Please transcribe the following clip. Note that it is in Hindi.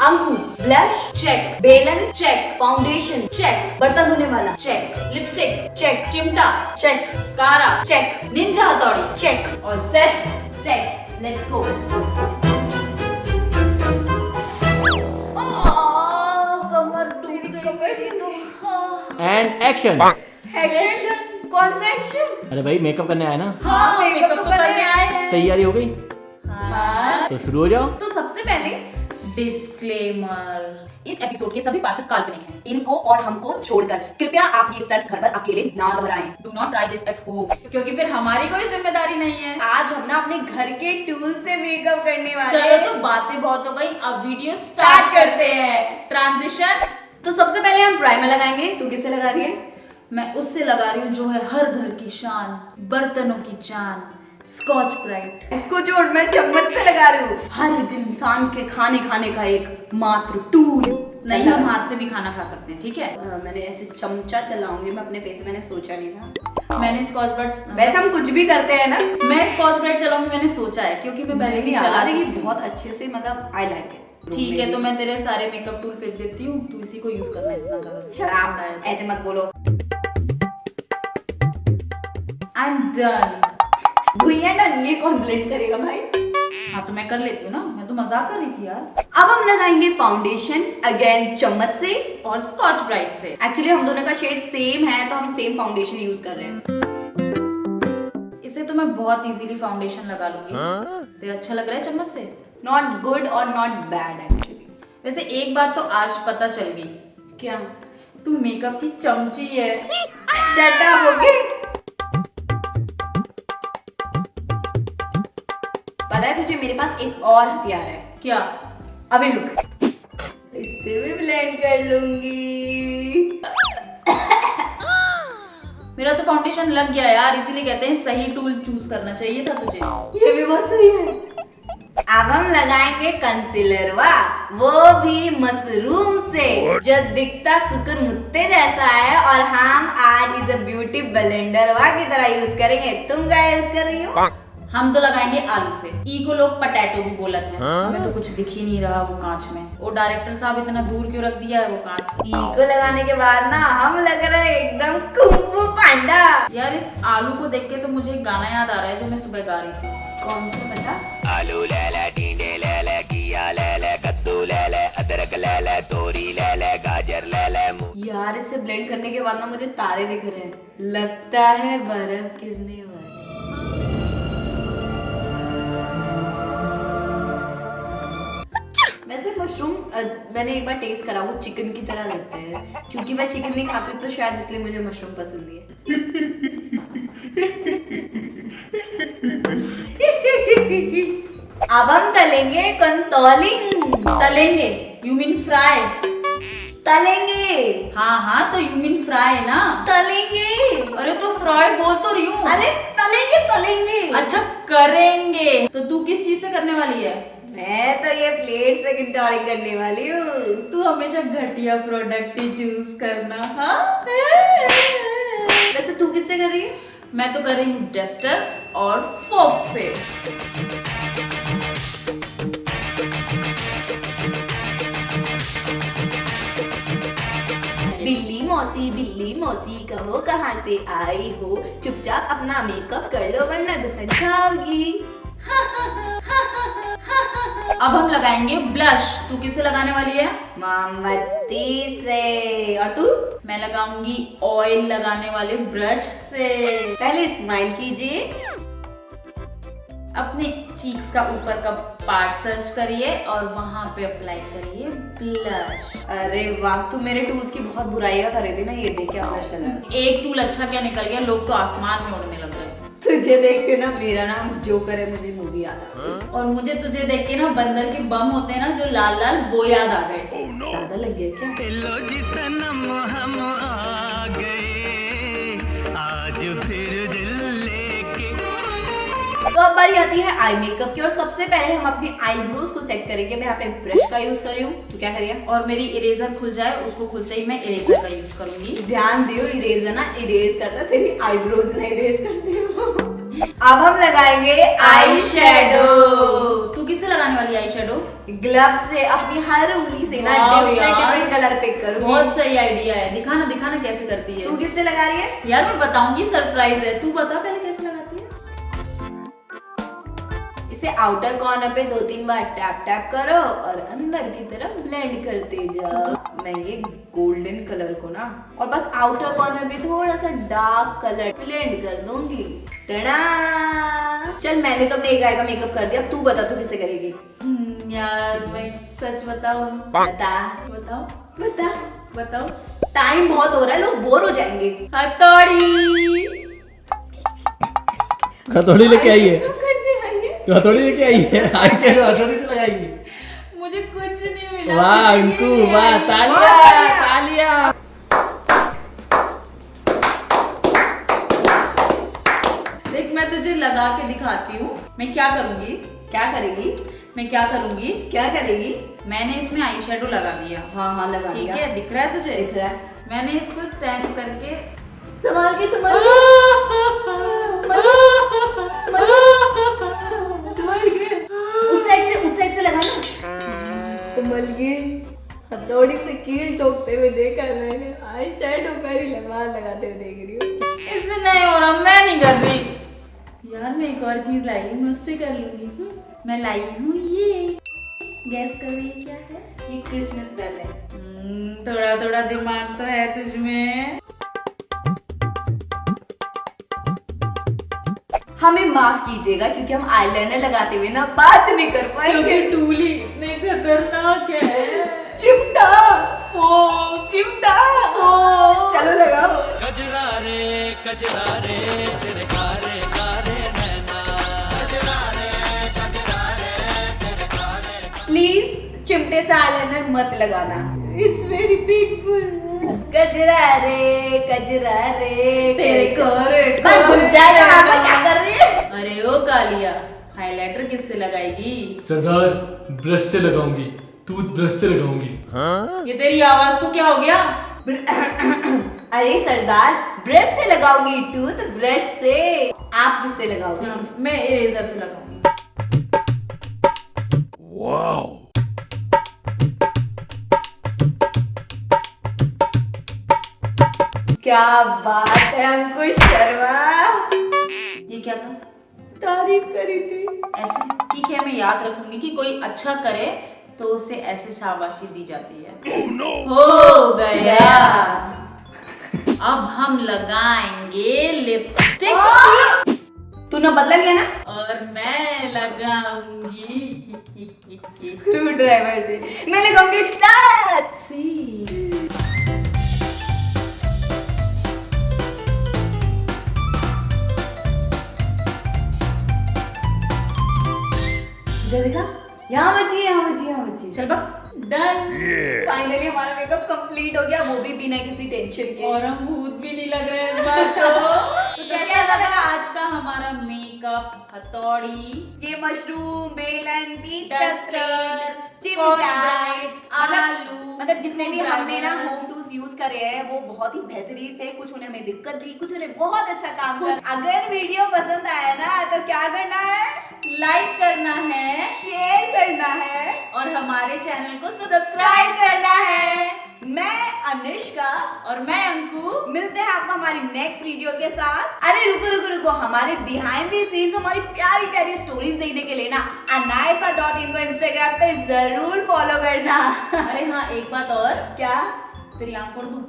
अंगूर, ब्लश चेक, बेलन चेक, फाउंडेशन चेक, बर्तन धोने वाला चेक, लिपस्टिक चेक, चिमटा चेक, स्कारा चेक, निंजा हथौड़ी चेक, और सेट सेट। Let's go. कमर टूट गई तो। And action. एक्शन? कौन सा एक्शन? अरे भाई मेकअप करने आए ना? हाँ, मेकअप तो करने आए हैं। तैयारी हो गई? हाँ। तो शुरू हो जाओ। तो सबसे पहले डिस्क्लेमर, इस एपिसोड के सभी पात्र काल्पनिक हैं। इनको और हमको छोड़कर कृपया आप ये स्टंट्स घर पर अकेले ना दोहराएं। Do not try this at home, क्योंकि फिर हमारी कोई जिम्मेदारी नहीं है। आज हम ना अपने घर के टूल से मेकअप करने वाले हैं। चलो तो बातें बहुत हो गई, अब वीडियो स्टार्ट करते हैं। ट्रांजिशन। तो सबसे पहले हम प्राइमर लगाएंगे। तू किससे लगा रही है? मैं उससे लगा रही हूँ जो है हर घर की शान, बर्तनों की जान, स्कॉच ब्राइट। उसको जोड़, मैं चम्मच से लगा रही हूँ। हर इंसान के खाने का एक मात्र टूल। नहीं, हम हाथ से भी खाना खा सकते हैं, ठीक है? मैंने ऐसे चमचा चलाऊंगी मैं अपने फेस, मैंने सोचा नहीं था। मैंने स्कॉच ब्राइट, वैसे हम कुछ भी करते हैं ना। मैं स्कॉच ब्राइट चलाऊंगी, मैंने सोचा है, क्योंकि मैं पहले भी चला रही हूँ बहुत अच्छे से, मतलब आई लाइक इट। ठीक है, तो मैं तेरे सारे मेकअप टूल फेंक देती हूँ, तू इसी को यूज करना है इतना ज्यादा। शराब ऐसे मत बोलो। I am done. भुइया डन, ये कौन ब्लेंड करेगा भाई? हाँ तो मैं कर लेती हूँ ना, मैं तो मजाक कर रही थी यार। अब हम लगाएंगे फाउंडेशन अगेन चम्मच से और स्कॉच ब्राइट से। एक्चुअली हम दोनों का शेड सेम है तो हम सेम फाउंडेशन यूज कर रहे हैं। इसे तो मैं बहुत इजीली फाउंडेशन लगा लूंगी। तेरा अच्छा लग रहा है चम्मच से? नॉट गुड और नॉट बैड एक्चुअली। वैसे एक बात तो आज पता चल गई। क्या? तू मेकअप की चमची है। Shut up, okay? पता है तुझे, मेरे पास एक और हथियार है। क्या? अभी रुक, इससे भी ब्लेंड कर लूंगी। मेरा तो फाउंडेशन लग गया यार, इसीलिए कहते हैं सही टूल चूज करना चाहिए था तुझे। ये भी बहुत सही है। अब हम लगाएंगे कंसीलर, वाह, वो भी मशरूम से, जो दिखता कुकुर मुत्ते जैसा है, और हम आज इसे ब्यूटी ब्लेंडर वाह की तरह यूज करेंगे। तुम क्या यूज कर रही हो? हम तो लगाएंगे आलू से। ई को लोग पटैटो भी बोलते हैं। हमें तो कुछ दिख ही नहीं रहा वो कांच में। वो डायरेक्टर साहब इतना दूर क्यों रख दिया है वो कांच? ई को लगाने के बाद ना हम लग रहे हैं एकदम कुंफू पांडा। यार इस आलू को देख के तो मुझे एक गाना याद आ रहा है जो मैं सुबह गा रही थी। कौन सा बता? आलू ले ले, टींडे ले ले, घिया ले ले, कद्दू ले ले, अदरक ले ले, तोरी ले ले, गाजर ले ले। यार इसे ब्लेंड करने के बाद ना मुझे तारे दिख रहे हैं, लगता है बर्फ गिरने वाली। वैसे मशरूम मैंने एक बार टेस्ट करा, वो चिकन की तरह लगता है। क्योंकि मैं चिकन नहीं खाती तो शायद इसलिए मुझे मशरूम पसंद है। अब हम तलेंगे कंतोलिंग। तलेंगे? You mean fry? तलेंगे। हाँ तो यू मीन फ्राई ना? तलेंगे। अरे तो फ्राई बोल तो रही हूँ। अरे तलेंगे। अच्छा करेंगे। तो तू किस चीज से करने वाली है? मैं तो ये प्लेट से कंटोलिंग करने वाली हूँ। तू हमेशा घटिया प्रोडक्ट ही चूज करना। हाँ वैसे तू किससे कर रही है? मैं तो कर रही हूँ डस्टर और फोक से। बिल्ली मौसी कहो कहाँ से आई हो, चुपचाप अपना मेकअप कर लो वरना गुस्सा खाओगी। अब हम लगाएंगे ब्लश। तू किससे लगाने वाली है? मोमबत्ती से। और तू? मैं लगाऊंगी ऑयल लगाने वाले ब्रश से। पहले स्माइल कीजिए। अपने चीक्स का ऊपर का पार्ट सर्च करिए और वहां पे अप्लाई करिए ब्लश। अरे वाह, तू मेरे टूल्स की बहुत बुराइयां कर रही थी ना, ये देख क्या ब्लश लगा। एक टूल अच्छा क्या निकल गया, लोग तो आसमान में उड़ने लग गए। तुझे देख के ना मेरा नाम जोकर है, मुझे मूवी याद आ गई। और मुझे तुझे देख के ना बंदर के बम होते हैं ना जो लाल लाल, वो याद आ गए। ज्यादा लग गया क्या? आ गए आज फिर दिल लेके। तो अब बारी आती है आई मेकअप की, और सबसे पहले हम अपने आईब्रोज को सेट करेंगे। मैं यहाँ पे ब्रश का यूज कर रही हूँ, तो क्या करिए? और मेरी इरेजर खुल जाए, उसको खुलते ही मैं इरेजर का यूज करूंगी। ध्यान दियो, इरेजर ना इरेज करता, तेरी आईब्रोज ना इरेज करती हो। अब हम लगाएंगे आई शेडो। तू किससे लगाने वाली आई शेडो? ग्लव से अपनी हर उंगली से ना वाह डिफरेंट यार। डिफरेंट कलर पिक करूंगी। बहुत सही आइडिया है, दिखाना दिखाना कैसे करती तू है। किससे लगा रही है? यार मैं बताऊंगी, सरप्राइज है, तू बता पहले कैसे लगाती है। इसे आउटर कॉर्नर पे 2-3 बार टैप टैप करो और अंदर की तरफ ब्लेंड करते जाओ। मैं ये गोल्डन कलर को ना और बस आउटर कॉर्नर पे थोड़ा सा डार्क कलर ब्लेंड कर दूंगी। टड़ा! चल मैंने तो अपने एक आय का मेकअप कर दिया, अब तू बता तू किससे करेगी? यार मैं सच बताऊं? बता बताओ बता। बताओ। टाइम बहुत हो रहा है, लोग बोर हो जाएंगे। हथौड़ी। हथौड़ी लेके आई है, करने आई है। हथौड़ी लेके आई है, आई शेडो हथौड़ी से लगाएगी। मुझे कुछ नहीं मिला। वाह मुझे अंकु, ये वाह आई। तालियां तालियां। देख मैं तुझे लगा के दिखाती हूँ मैं क्या करूंगी। क्या करेगी? मैं क्या करूंगी, क्या करेगी? मैंने इसमें आई शेडो लगा दिया। हाँ हाँ लगा ठीक दिया। है, दिख रहा है तुझे? दिख रहा है। मैंने इसको स्टैंड करके संभाल के संभाल के उस साइड से लगा ना। संभल के। हथौड़ी से कील ठोकते हुए देखा मैंने, आई शेडो पर ही लगाते हुए देख रही हूँ। इससे नहीं हो रहा, मैं नहीं कर रही। यार मैं एक और चीज लाई हूँ, मैं उससे कर लूंगी। मैं लाई हूँ ये, गैस करो ये क्या है? ये क्रिसमस बेल है। थोड़ा थोड़ा दिमाग तो है तुझमें। हमें माफ कीजिएगा क्योंकि हम आईलाइनर लगाते हुए ना बात नहीं कर पाएंगे। क्योंकि टूली इतने खतरनाक है। चिमटा चिमटा चलो लगाओ। कजरा रे तेरे कारे कारे नैना। कजरा रे तेरे कारे। प्लीज चिमटे से आईलाइनर मत लगाना, इट्स वेरी पेनफुल। कजरा रे तेरे कोरे बस घुस जाएगा वहाँ पे, क्या कर रही है? अरे ओ कालिया, हाइलाइटर किससे लगाएगी? सरदार ब्रश से लगाऊंगी, टूथ ब्रश से लगाऊंगी। ये तेरी आवाज को क्या हो गया? अरे सरदार ब्रश से लगाऊंगी, टूथ ब्रश से। आप किससे लगाओगे? मैं इरेजर से लगाऊंगी। क्या बात है अंकुश शर्मा, ये क्या था? तारीफ करी थी। ऐसे ठीक है, मैं याद रखूंगी कि कोई अच्छा करे तो उसे ऐसे शाबाशी दी जाती है। हो गया। अब हम लगाएंगे लिपस्टिक। तूने बदला लिया ना और मैं लगाऊंगी स्क्रू ड्राइवर से। मैं लगाऊंगी टासी। देखा, यहाँ बची। चल बक। डन। फाइनली हमारा मेकअप कंप्लीट हो गया, वो भी बिना किसी टेंशन के। और हम भूत भी नहीं लग रहे हैं इस बार तो कैसा लगा आज का हमारा मेकअप? हथौड़ी, ये मशरूम, बेलन, पीच डस्टर, कस्टर्ड, स्कॉच चिमटा, ब्राइट, आलू, मतलब जितने भी हमने ना स्क्रूड्राइवर। होम टूल्स यूज करे हैं वो बहुत ही बेहतरीन थे। कुछ उन्हें हमें दिक्कत दी, कुछ उन्हें बहुत अच्छा काम कर। अगर वीडियो पसंद आया ना तो क्या करना है? लाइक करना है शेयर करना है और हमारे चैनल को सब्सक्राइब करना है। मैं अनुष्का और मैं अंकु मिलते हैं आपको हमारी नेक्स्ट वीडियो के साथ। अरे रुको, हमारे बिहाइंड द सीन्स, हमारी प्यारी प्यारी स्टोरीज देखने के लिए ना anayasa.in को इंस्टाग्राम पे जरूर फॉलो करना। अरे हाँ, एक बात और, क्या? तेरी आंख फोड़ दूं?